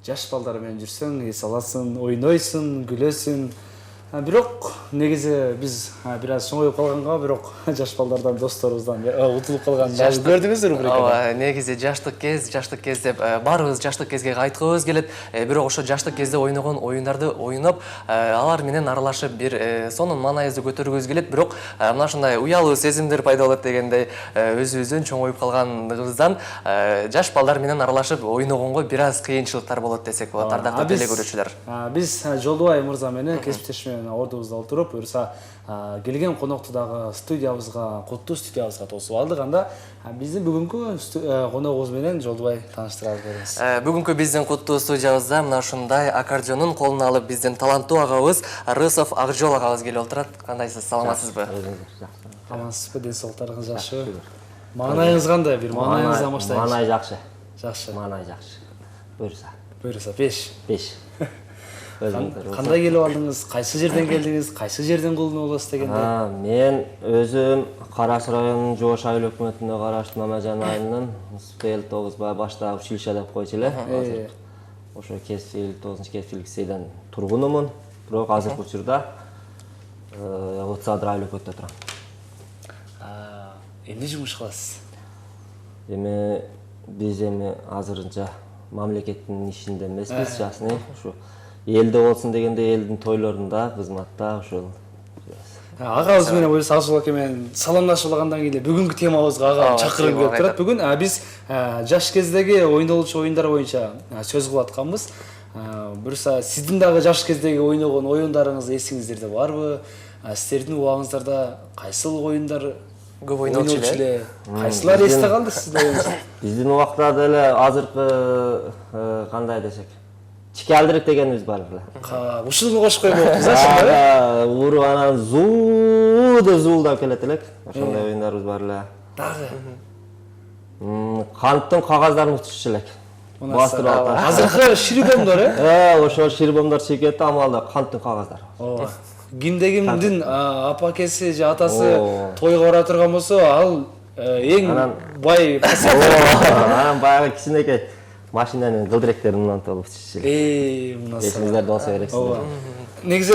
жаш балдар менен жүрсөң, эс аласың, ойнойсуң, күлөсүң. Бирок негизи биз бир аз чоңоюп калганга, бирок жаш балдардан, досторубуздан утулуп калганын көрдүңүздүр рубрикада. Ооба, негизи жаштык кез деп баарыбыз жаштык кезге кайткыбыз келет. Бирок ошо жаштык кезде ойногон оюндарды оюноп, алар менен аралашып бир сонун маанайыбызды көтөргүбүз келет. Бирок мына ушундай уялуу сезимдер пайда болот дегендей, өзүбүздөн чоңоюп калганыбыздан жаш балдар менен аралашып ойногонго бир аз кыйынчылыктар болот десек болот, ардактуу теле көрүүчүлөр. Биз Жолдубай мырза менен кесиптешим ордубузда отуруп, буюрса келген конокту дагы студиябызга, куттуу студиябызга тосуп алдык. Анда биздин бүгүнкү коногубуз менен Жолдубай тааныштыра бериңиз. Бүгүнкү биздин куттуу студиябызда мына ушундай аккордеонун колуна алып биздин таланттуу агабыз Рысов Акжол агабыз келип отурат. Кандайсыз, саламатсызбы? Амансызбы, ден соолуктарыңыз жакшыбы? Маанайыңыз кандай? Бир маанайыңыздан баштайбыз. Маанай жакшы. Жакшы. Маанай жакшы. Буюрса 5. 5. Кандай келип алдыңыз? Кайсы жерден келдиңиз? Кайсы жерден кулдуну болосуз дегенде? Мен өзүм Караш районунун Жоош айыл өкмөтүнө караштуу Мамажан айылынын Мустел 9 башта училище деп койчу эле. Ошо 9-кесиптүүлүк лицейден тургунумун. Бирок азыркы учурда Отсадыр айыл өкмөтүндө турам. Эмне жумуш кыласыз? Биз азырынча мамлекеттин ишинде эмеспиз, жасны. Ушу элде болсун дегенде элдин тойлорунда, кызматта ошол. Агабыз менен буюрса Акжол аке менен саламдашып алгандан кийин бүгүнкү темабызга агам чакырып келип турат. Бүгүн биз жаш кездеги ойнолчу оюндар боюнча сөз кылып атканбыз. Буюрса сиздин дагы жаш кездеги ойногон оюндарыңыз эсиңиздерде барбы? Сиздердин убагыңыздарда кайсыл оюндар көп ойнолчу эле? Кайсылар эсте калды сиздин? Биздин убакта деле азыркы кандай десек, чикалдырык дегенибиз бар эле. Ушуну кошуп койбоппуз а? Уруп анан зуулдап келет элек. Ошондой оюндарыбыз бар эле. Дагы канттын кагаздарын утушчу элек. Бастырып атат. Азыркы ширбомдор ошо ширбомдор чекет, амалда канттын кагаздары. Ооба. Кимдин апакеси же атасы тойго бара турган болсо, ал эң бай анан баягы кичинекей машинанын кылдыректерин улантып утушчу элек. Эсиңиздерде болсо керек сиздер. Негизи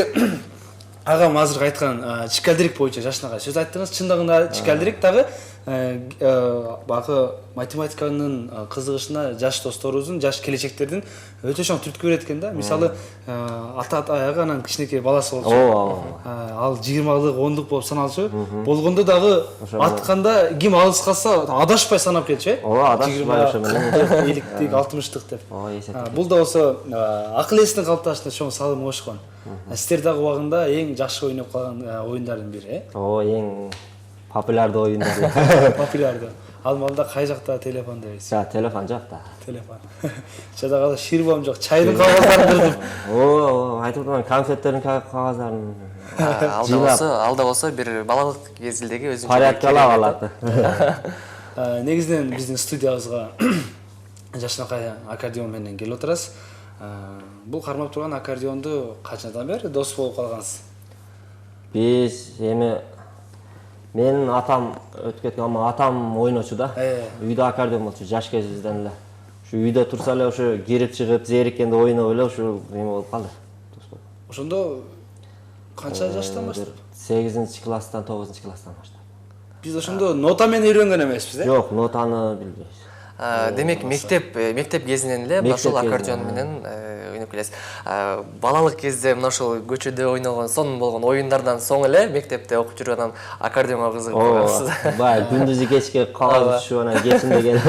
агам азыр айткан чикалдырик боюнча жашынакай сөз айттыңыз. Чындыгында чикалдырик дагы багы математиканын кызыгышына жаш досторубуздун, жаш келечектердин өтө чоң түрткү берет экен да. Мисалы, ата аягы анан кичинекей баласы болчу. Ал 20-лык, 10-лук болуп саналчу. Болгондо дагы атканда ким алыс калса адашпай санап келчү, Ооба, адашпай ошо менен 50-лик, 60-лык деп. Бул да болсо акыл эстин калыпташына чоң салым кошкон. Сиздер дагы убагында эң жакшы ойноп калган оюндардын бири, эң популярдуу оюндар. Популярдуу. Ал малда кай жакта телефон дейсиз? Телефон жакта. Телефон. Жадагы ширбом жок, чайдын кагаздарын дырдып. Айтып атам, конфеттердин кагаздарын. Алда болсо бир балалык кезиндеги өзүнчө порядкалап алат. Негизинен биздин студиябызга жашынакай аккордеон менен келип отурасыз. Бул кармап турган аккордеонду качадан бери дос болуп калгансыз? Биз менин атам өтүп кеткен, атам ойночу да. Үйдө аккордеон болчу, жаш кезибизден эле. Ушу үйдө турса эле ушу кирип чыгып, зериккенде ойноп эле ушу эме болуп калды. Ошондо канча жаштан баштап? 8-класстан, 9-класстан баштап. Биз ошондо нота менен үйрөнгөн эмеспиз, Жок, нотаны билбейбиз. Демек мектеп кезинен эле мына ушул аккордеон менен ойноп келесиз. Балалык кезде мына ушул көчөдө ойногон, сонун болгон оюндардан соң эле мектепте окуп жүрүп анан аккордеонго кызыгып калгансыз. Баягы күндүзү кечке кагаз түшүп анан кечинде келип.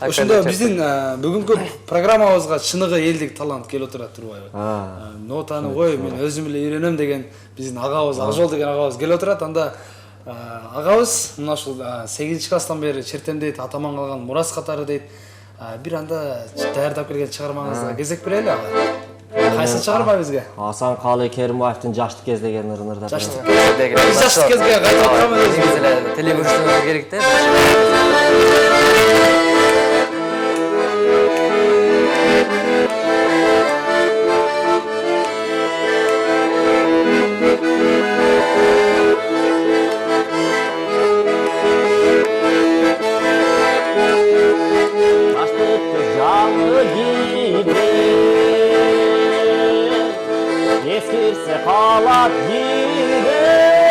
Ошондо биздин бүгүнкү программабызга чыныгы элдик талант келип отурат турбайбы? Нотаны кой, мен өзүм эле үйрөнөм деген биздин агабыз, Акжол деген агабыз келип отурат. Анда агабыз мына ушул 8-класстан бери чертемдейт, атаман калган мурас катары дейт. Бир анда даярдап келген чыгармаңызга кезек берели ага. Кайсы чыгарма бизге? Асанкалы Керимбаевдин жаштык кез деген ырдап. Жаштык кез деген. Жаштык кезге кайтып атканбыз. Негизи эле теле көрүшүңүз керек да. Жалы қалат егер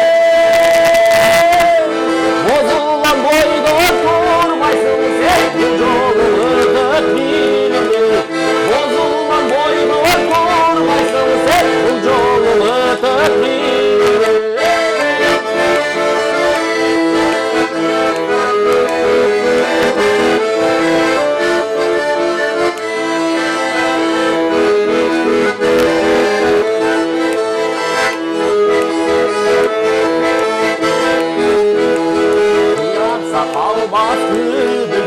бозылған бойда тұрмайсың сен бұл жолы өтіп билемей бозылған бойда тұрмайсың сен бұл жолы өтіп билемей Kalmaz güldü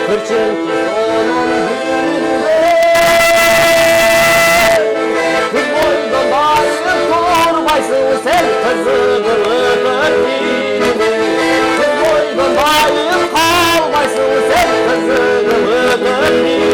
Kırçınki sonun gününde Kız boydan bayır kormaysın sen kızını öpüp Kız boydan bayır kalmaysın sen kızını öpüp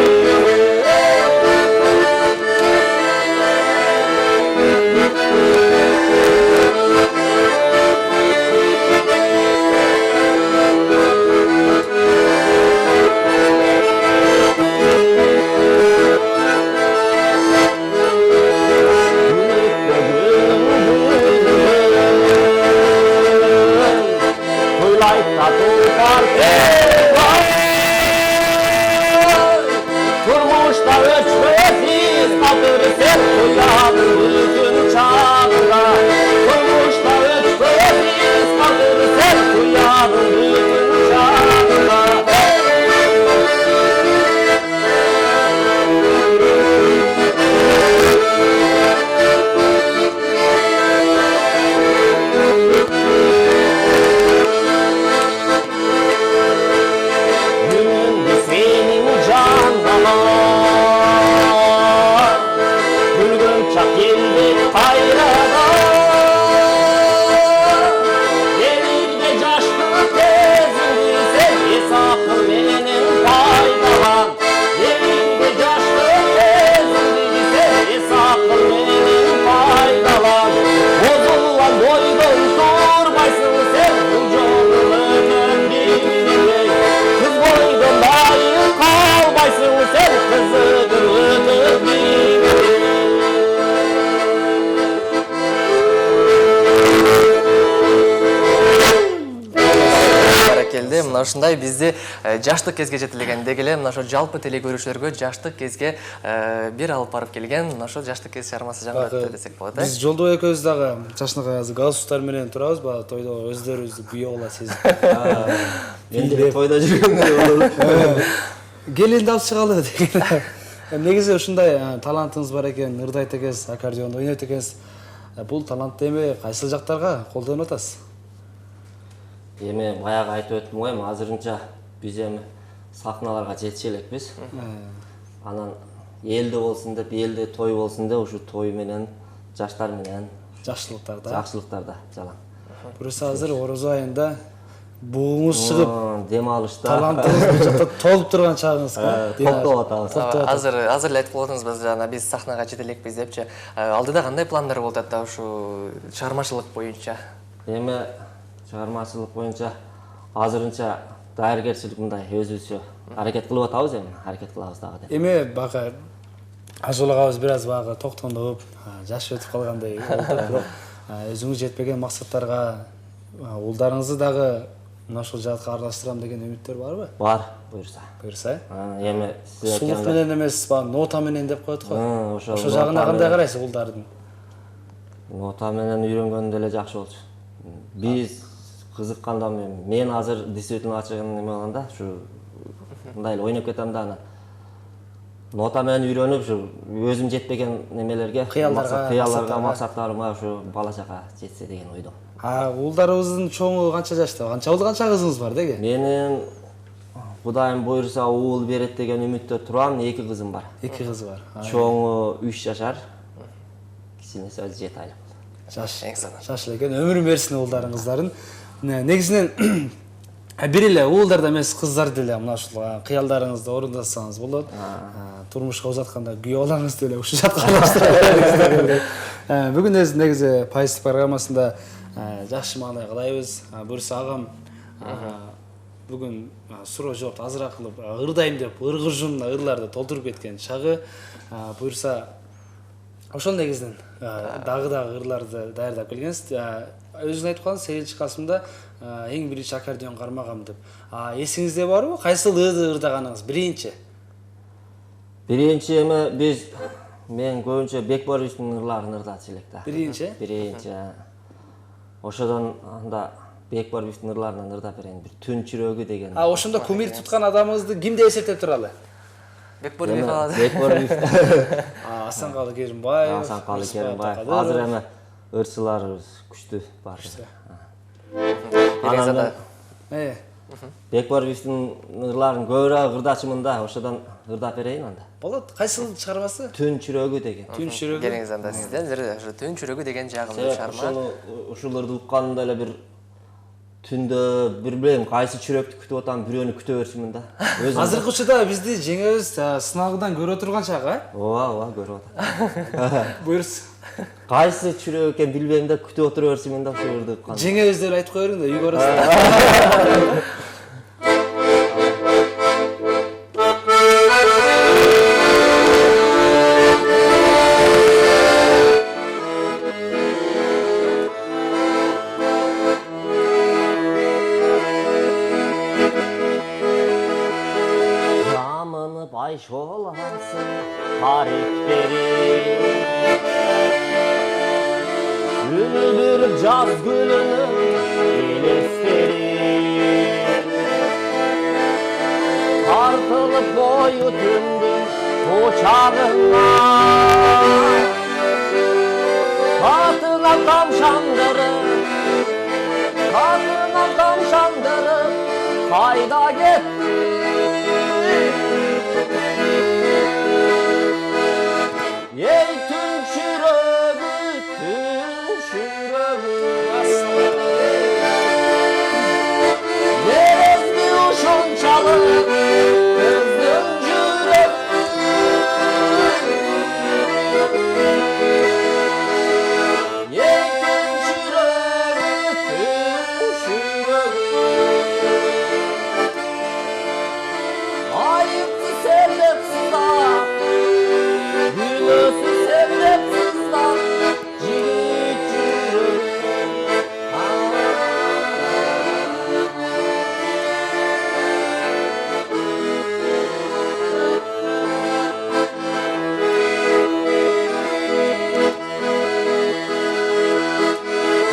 Turmuşta öçmesiz kaldır sen uyadın bütün çağında Turmuşta öçmesiz kaldır sen uyadın bütün çağında мына ушундай бизди жаштык кезге жетелегендеги эле мына ошо жалпы теле көрүүчүлөргө жаштык кезге бир алып барып келген мына ошо жаштык кез чыгармасы жаңыртты десек болот биз Жолдобай экөөбүз дагы жашынакай азыр галстуктар менен турабыз баягы тойдо өздөрүбүздү күйөө кыла сезип мен деле тойдо жүргөндөй болду келинди алып чыгалы деген негизи ушундай талантыңыз бар экен ырдайт экенсиз аккордеондо ойнойт экенсиз бул талантты эми кайсыл жактарга колдонуп атасыз эми баягы айтып өттүм го эми азырынча биз эми сахналарга жетише элекпиз анан элде болсун деп элде той болсун деп ушу той менен жаштар менен жакшылыктарда жалаң буюрса азыр орозо айында бугуңуз чыгып дем алышта талантыңыз бул жакта толуп турган чагыңызга токтоп атабыз азыр эле айтып болдуңуз жана биз сахнага жете элекпиз депчи алдыда кандай пландар болуп атат ушу чыгармачылык боюнча эми чыгармачылык боюнча азырынча даяргерчилик мындай өзүбүзчө аракет кылып атабыз аракет кылабыз дагы деп эми баягы Ажол агабыз бир аз баягы токтондуп жаш өтүп калгандай болду бирок өзүңүз жетпеген максаттарга уулдарыңызды дагы мына ушул жаатка аралаштырам деген үмүттөр барбы бар буюрса эми сулук менен эмес баягы нота менен деп коет го ошол жагына кандай карайсыз уулдардын нота менен үйрөнгөн деле жакшы болчу биз кызыкканда мен азыр действительно ачыгын неме кылганда ушу мындай эле ойноп кетем да анан нота менен үйрөнүп ушу өзүм жетпеген немелерге кыялдарга максаттарыма ушу бала чака жетсе деген ойдом уулдарыбыздын чоңу канча жашта канча кызыңыз бар деги менин Кудайым буйрса уул берет деген үмүттө турам 2 кызым бар 2 кыз бар чоңу 3 жашар кичинеси 7 айлык жаш экен өмүрүн берсин уулдарыңыздардын негизинен бир эле уулдар да эмес кыздар деле мына ушул кыялдарыңызды орундасаңыз болот турмушка узатканда күйөө балаңызды эле ушул жакка аралаштырып бүгүн негизи Пайыз программасында жакшы маанай кылайбыз буюрса агам бүгүн суроо жоопту азыраак кылып ырдайм деп ыргыржун ырларды толтуруп кеткен чагы буюрса ошол негизинен дагы ырларды даярдап келгенсиз. Өзүңүз айтып калдыңыз, 8-касымда эң биринчи аккордеон кармагам деп. Эсиңизде барбы? Кайсыл ырды ырдаганыңыз биринчи? Биринчи эми мен көбүнчө Бекборовичтин ырларын ырдачу элек да. Биринчи? Биринчи. Ошодон анда Бекборовичтин ырларынан ырдап берейин. Бир түн чүрөгү деген. Ошондо кумир туткан адамыңызды ким деп эсептеп туралы? Бекборович калат. Бекборович. Асанкалы Керимбаев. Асанкалы Керимбаев. Азыр эми ырчыларыбыз күчтүү бар. Анан Бекборовичтин ырларын көбүрөөк ырдачумун да, ошодон ырдап берейин анда. Болот. Кайсыл чыгарбасы? Түн чүрөгү деген. Түн чүрөгү. Келиңиз анда сизден ошо түн чүрөгү деген жагымдуу чыгарма. Ушуларды укканымда эле бир түндө бир билем кайсы чүрөктү күтүп атам, бирөөнү күтө берчүмүн да. Азыркы учурда бизди жеңебиз сынагыдан көрө турган чак, Ооба, көрүп атам. Буйрса. Кайсы чүрөк экен билбейм да, күтүп отура берчүмүн да ушуларды уккан. Жеңебиз деп айтып кое бериң да, үйгө барасыздар. Ayşolası haripleri Ünlüdür caz gülünün elesteri Tartılıp boyu tündür uçağına Katına tavşandırıp Kayda gitti Ey tüm çürüğü Neresi uşun çalır Kızdım cürek Ey tüm çürüğü Ayıpsız sebepsiz da Gülüsü sebepsiz da Cirit yürür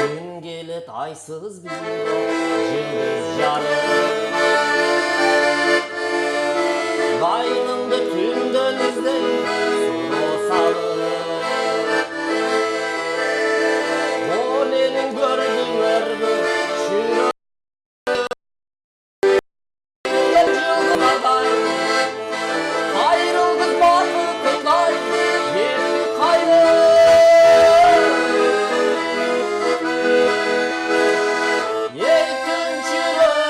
Gün gelet aysız bir ceviz yarı Kaynımda tümden izleyip sulu salı O elin gördüm erdi şürü Gel cılgınaday Ayrıldık batı Yetti kayrı Yetin çürüğü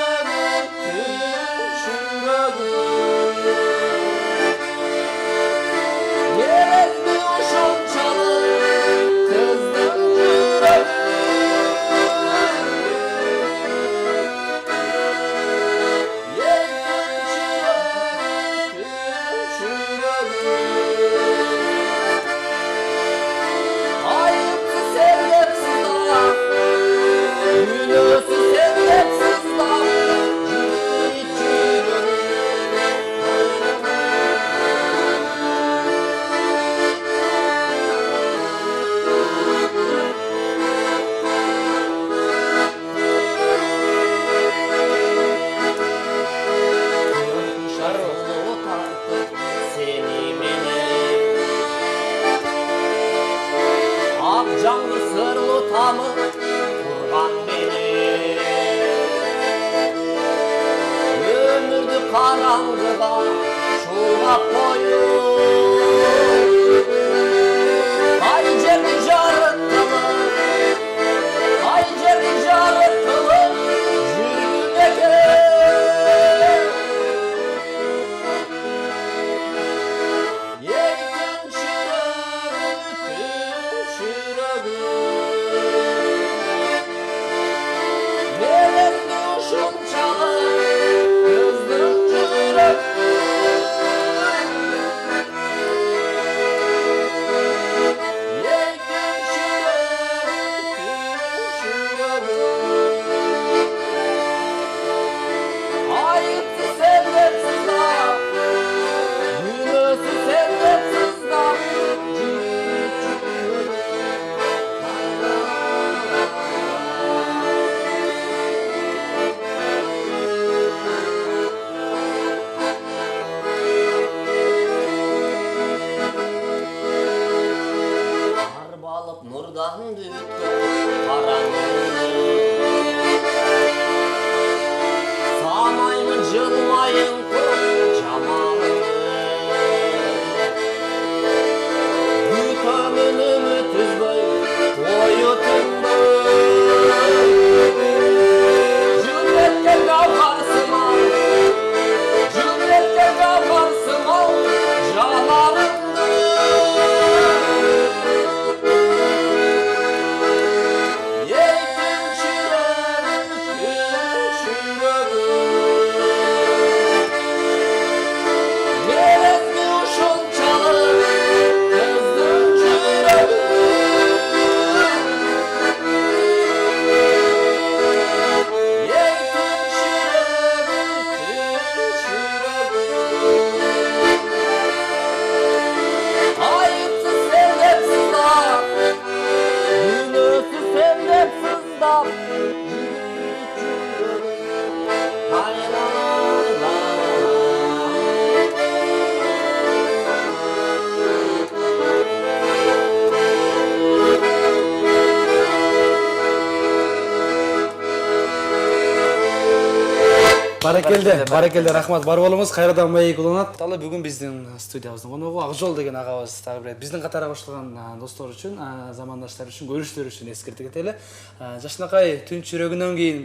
Баракелде, рахмат. Бар болуңуз, кайрадан маек уланат. Ал бүгүн биздин студиябыздын коногу Акжол деген агабыз дагы бир биздин катарга кошулган достор үчүн, замандаштар үчүн, көрүүчүлөр үчүн эскертип кетели. Жакшынакай түн чүрөгүнөн кийин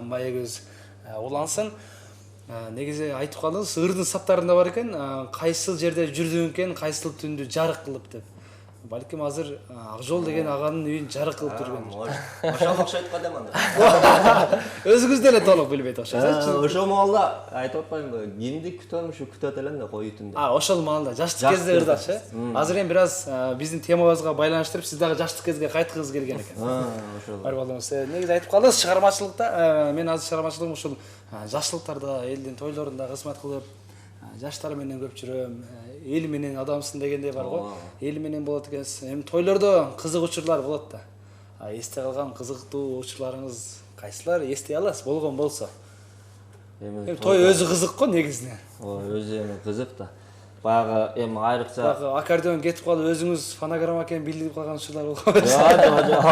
маегибиз улансын. Негизи айтып калдыңыз, ырдын саптарында бар экен, кайсыл жерде жүрдүң экен, кайсыл түндү жарык кылып деп. Балким азыр Акжол деген аганын үйүн жарык кылып жүргөн. Ошого окшойт го дейм анда. Өзүңүз деле толук билбейт окшойсуз. Ошол маалда айтып атпаймынбы, кимди күтөм, ушу күтөт элем да кой түндө. Ошол маалда жаштык кезде ырдачы. Азыр эми бир аз биздин темабызга байланыштырып, сиз дагы жаштык кезге кайткыңыз келген экен. Ошол. Бар болуңуз. Негизи айтып калдыңыз, чыгармачылыкта мен азыр чыгармачылыгым ушул жаштыктарда, элдин тойлорунда кызмат кылып, жаштар менен көп жүрөм. Эл менен адамсың дегендей бар го. Эл менен болот экенсиз. Эми тойлордо кызык учурлар болот да. Эсте калган кызыктуу учурларыңыз кайсылар? Эстей аласыз болгон болсо. Эми той өзү кызык го негизинен. Өзү эми кызык да. Баягы эми айрыкча Баягы аккордеон кетип калып, өзүңүз фонограмма экенин билип калган учурлар болгонбу? жок.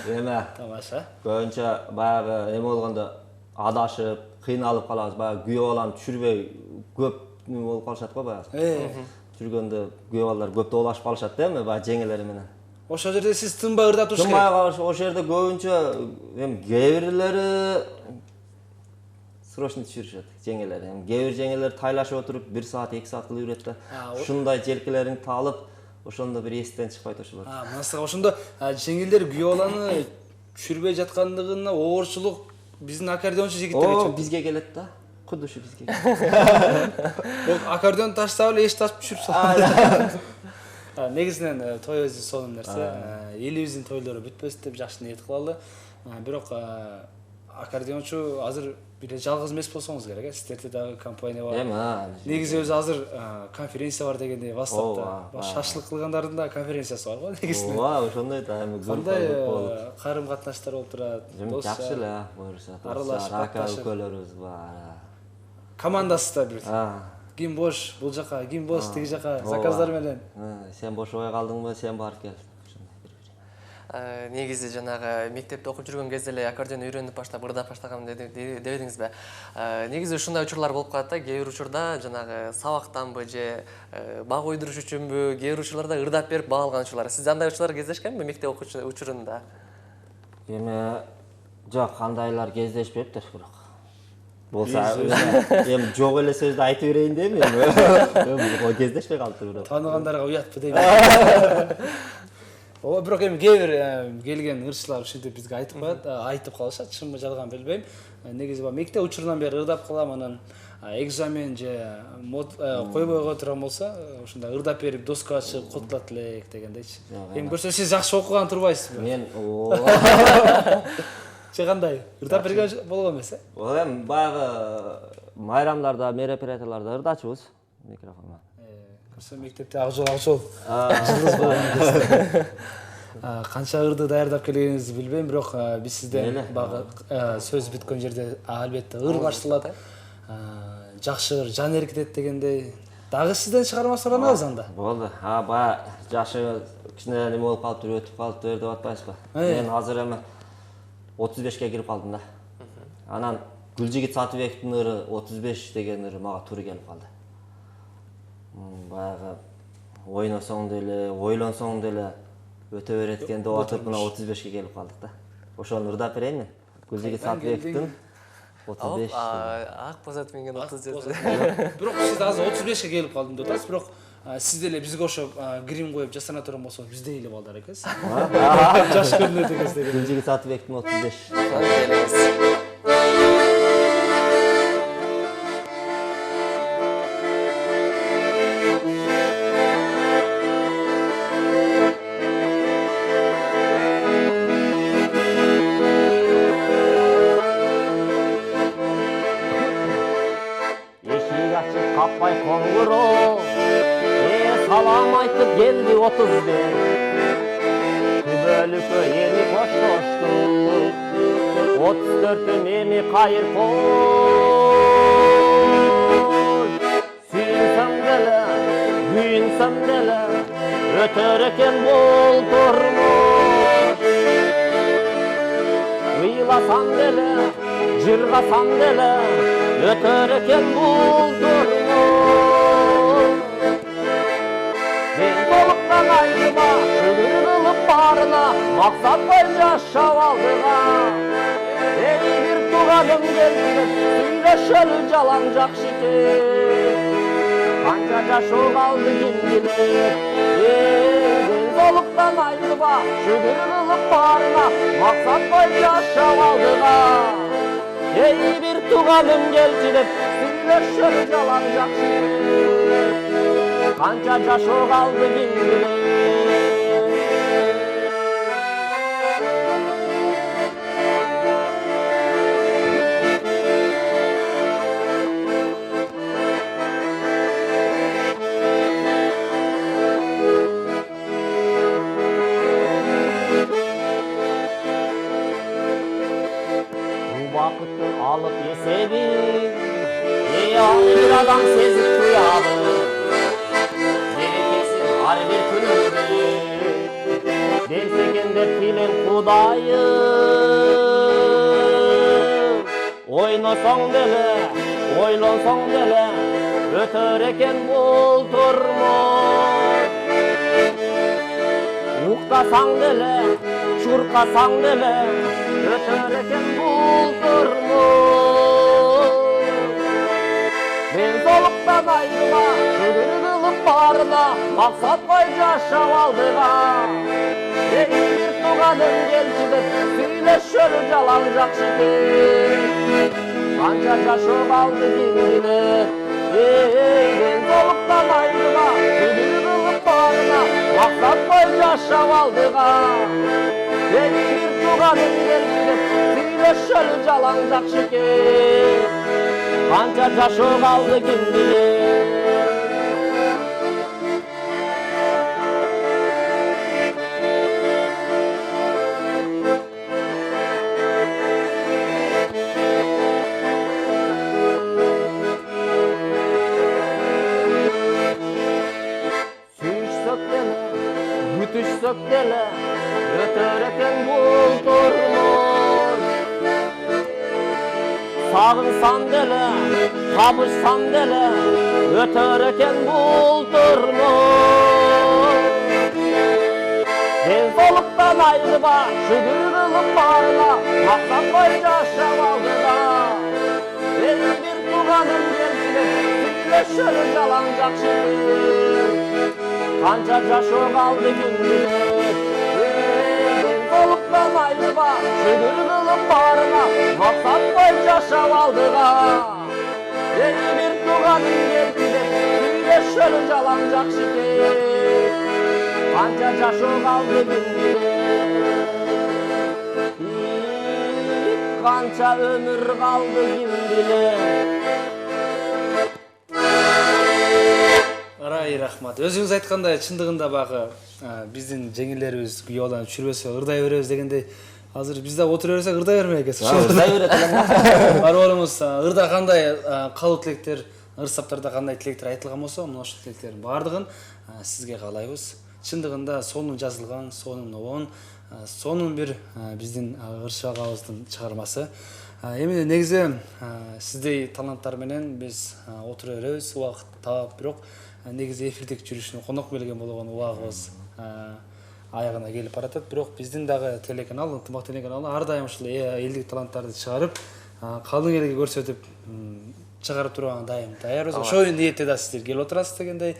Эме Тамаша. көбүнчө баягы эме болгондо адашып, кыйналып калабыз. Баягы күйөө баланы түшүрбөй көп болуп калышат го баягы. Жүргөндө күйөө балдар көп доолашып калышат да эми баягы жеңелери менен. Ошол жерде сиз тынбай ырдатыш керек. Тынбай ошол жерде көбүнчө эми кээ бирлери срочно түшүрүшөт жеңелери. Эми кээ бир жеңелер тайлашып отуруп 1 саат, 2 саат кылып жүрөт да. Ушундай желкелериңди таалып, ошондо бир эстен чыкпайт ошолор. Мына ошондо жеңилдер күйөө баланы түшүрбөй жаткандыгына оорчулук биздин аккордеончу жигиттерге бизге келет да. Куду ушу бизге. Аккордеон таштап эле эч ташып түшүрүп салат. Негизинен той өзү сонун нерсе. Элибиздин тойлору бүтпөс деп жакшы ниет кылалы. Бирок аккордеончу азыр бир жалгыз эмес болсоңуз керек, сиздерде дагы компания бар. Негизи өзү азыр конференция бар дегендей WhatsApp'та. Шашлык кылгандардын да конференциясы бар го негизинен. Ошондой да, эми кандай карым катнаштар болуп турат? Жакшы эле, буюрса. Аралашып, ака өлкөлөрүбүз бар. Командасызда бир. Ким бош, бул жака, ким бош, тиги жака, заказдар менен. Сен бошобой калдыңбы, сен барып кел. Негизи жанагы мектепте окуп жүргөн кезде эле аккордеон үйрөнүп баштап ырдап баштагам дебедиңизби? Негизи ушундай учурлар болуп калат да, кээ бир учурда жанагы сабактанбы же бак ойдуруш үчүнбү, кээ бир учурларда ырдап берип бак алган учурлар. Сиз андай учурлар кездешкенби мектеп окуучу учурунда? Эми жок, андайлар кездешпептир бирок. Болса эми жок эле сөздү айтып берейин дейм эми. Кездешпей калыптыр бирок. Тааныгандарга уятпы дейм. Бирок эми кээ бир келген ырчылар ушинтип бизге айтып коет, айтып калышат, чынбы жалган билбейм. Негизи мектеп учурунан бери ырдап калам, анан экзамен же койбойго турган болсо, ошондо ырдап берип доскага чыгып котулат элек дегендейчи. Эми көрсө сиз жакшы окуган турбайсызбы? Мен Кандай? Ырдап берген болгон эмес, эми баягы майрамдарда, мероприятияларда ырдачубуз микрофонго. Көрсө мектепте Акжол жылдыз болгон кезде. Канча ырды даярдап келгениңизди билбейм, бирок биз сизден багы сөз бүткөн жерде албетте ыр башталат. Жакшы ыр жан эркитет дегендей. Дагы сизден чыгарма суранабыз анда. Болду. Баягы жакшы кичине неме болуп калыптыр, өтүп калыптыр деп атпайсызбы? Мен азыр эми 35ке кирип калдым да. Анан Гүлжигит Сатыбековдун ыры 35 деген ыры мага туура келип калды. Баягы ойносоң деле, ойлонсоң деле өтө берет экен деп атып мына 35ке келип калдык да. Ошону ырдап берейинби? Гүлжигит Сатыбековдун 35. Ак бозот менген 34. Бирок сиз азыр 35ке келип калдым деп атасыз, бирок сиз деле бизге ошо грим коюп жасана турган болсоңуз биздей эле балдар экенсиз. Жаш көрүнөт экенсиз. Гүлжигит Сатыбековдун 35. Каппай коңгуроо, салам айтып келди 35. Күбөлүккө эми коштошту, 34-түн эми кайыр кой. Сүйүнсөм деле, күйүнсөм деле, өтөр экен бул турмуш. Ыйласам деле, жыргасам деле, өтөр экен бул турмуш. Денсаулыктан айырма, шүгүр кылып барына, максат кой жашап алдыга. Эй бир туганым келди, сүйлөшөлү жалаң жакшы экен. Канча жашоо калды ким билет. Денсаулыктан айырма, шүгүр кылып барына, максат кой жашап алдыга. Эй бир туганым келчи деп, сүйлөшөлү жалаң жакшы экен. Канча жашоо калды ким билет. Vakıttır alıp yeseydim, bir adam sezip duyardı. Berekesin har bir gününde, derseken de filan Kudayım. Oynasan dele, oylansan dele, ötör eken bul turmuş. Uktasan dele, çurkasan dele, ötör eken bul turmuş. Densoluktan ayrıla, şügür kılıp barına, maksat koy yaşap aldıga. Ey bir tuganım gelçi dep, süйлөшөлү жалаң жакшы экен. Канча жашоо калды ким билет. Ey денсаулыктан айрыла, шүгүр кылып барына, максат кой жашап алдыга. Ey bir tuganım gelçi dep, süйлөшөлү жалаң жакшы экен. Канча жашоо калды ким билет. Bütüşsök dele, ötör eken bul turmuş. Sağınsan dele, kabışsan dele, ötör eken bul turmuş. Densoluktan ayrıma, şügür kılıp barına, maksat koy yaşap aldıga. Ey bir tuganım geldi, süйлөшөлү жалаң жакшы экен. Kança жашоо калды ким билет. Денсаулыктан айрыма, шүгүр кылып барына, максат кой жашап алдыга. Эй бир туганым келди деп, сүйлөшөлү жалаң жакшы экен. Канча жашоо калды ким билет. Канча өмүр калды ким билет. Арай рахмат. Өзүңүз айткандай, чындыгында багы биздин жеңилерибиз күйөөдөн чүрбөсө ырдай беребиз дегендей, азыр биз да отура берсек ырдай бермей экенсиз. Ырдай берет элем. Бар болуңуз, ырда кандай калуу тилектер, ырсаптарда кандай тилектер айтылган болсо, мына ошол тилектердин баардыгын сизге каалайбыз. Чындыгында сонун жазылган, сонун обон, сонун бир биздин Ыршыбак агабыздын чыгармасы. Эми негизи сиздей таланттар менен биз отура беребиз, убакыт таап, бирок негизи эфирдик жүрүшүнө конок келген болгон убагыбыз аягына келип баратат. Бирок биздин дагы телеканал, ынтымак телеканалы ар дайым ушул элдик таланттарды чыгарып, калың элге көрсөтүп чыгарып турган дайым даярбыз. Ошол ниетте да сиздер келип отурасыз дегендей.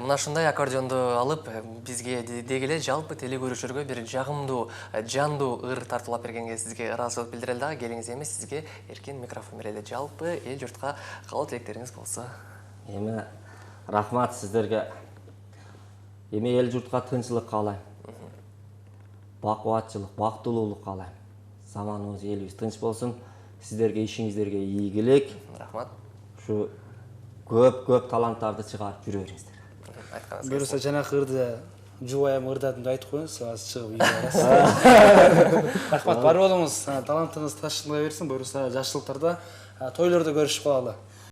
Мына ушундай аккордеонду алып, бизге деги эле жалпы теле көрүүчүлөргө бир жагымдуу, жандуу ыр тартуулап бергенге сизге ыраазычылык билдире эле. Келиңиз эми сизге эркен микрофон берели. Жалпы эл журтка калуу тилектериңиз болсо. Эми рахмат сиздерге. Эми эл журтка тынчылык каалайм. Бакубатчылык, бактылуулук каалайм. Заманыбыз, элибиз тынч болсун. Сиздерге ишиңиздерге ийгилик. Рахмат. Ушу көп таланттарды чыгарып жүрө бериңиздер. Буюрса жанакы ырды жубайым ырдадым деп айтып коюңуз, азыр чыгып үйгө барасыз. Рахмат, бар болуңуз, талантыңыз ташкынга берсин. Буюрса жашчылыктарда тойлордо көрүшүп калалы.